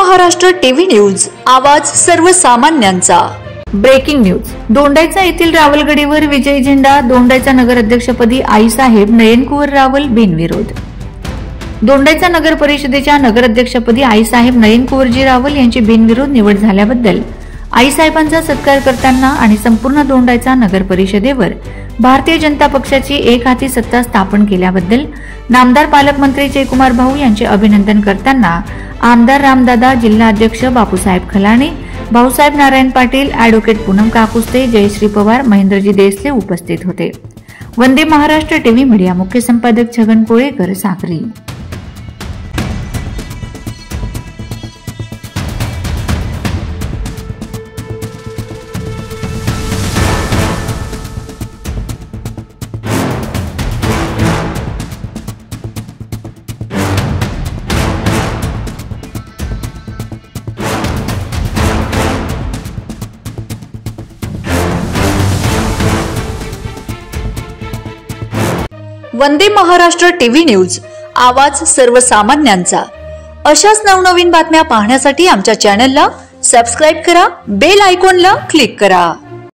Maharashtra TV news, आवाज सर्वसामान्यांचा। Breaking news. Dondaicha येथील रावलगडीवर विजयी झेंडा। दोंडाईचा नगराध्यक्षपदी आईसाहेब नयनकुवर रावल बिनविरोध। दोंडाईचा नगर परिषदेच्या नगराध्यक्षपदी आईसाहेब नयनकुवरजी रावल यांची बिनविरोध निवड झाल्याबद्दल आईसाहेबांचा सत्कार करताना आणि संपूर्ण दोंडाईचा नगर परिषदेवर भारतीय जनता पक्षाची एक हाती सत्ता स्थापन केल्याबद्दल नामदार पालकमंत्री जयकुमार भाऊ यांचे अभिनंदन करताना आमदार रामदादा, जिल्हा अध्यक्ष बापूसाहेब खलाणे, भाऊसाहेब नारायण पाटील, ॲडव्होकेट पूनम काकुस्ते, जयश्री पवार, महेंद्रजी देसले उपस्थित होते। वंदे महाराष्ट्र टीव्ही मीडिया मुख्य संपादक छगन कोळेकर, साक्री। वंदे महाराष्ट्र टीव्ही न्यूज, आवाज सर्वसामान्यांचा। अशाच नवनवीन बातम्या पाहण्यासाठी आमच्या चॅनलला सबस्क्राइब करा, बेल आयकॉनला क्लिक करा।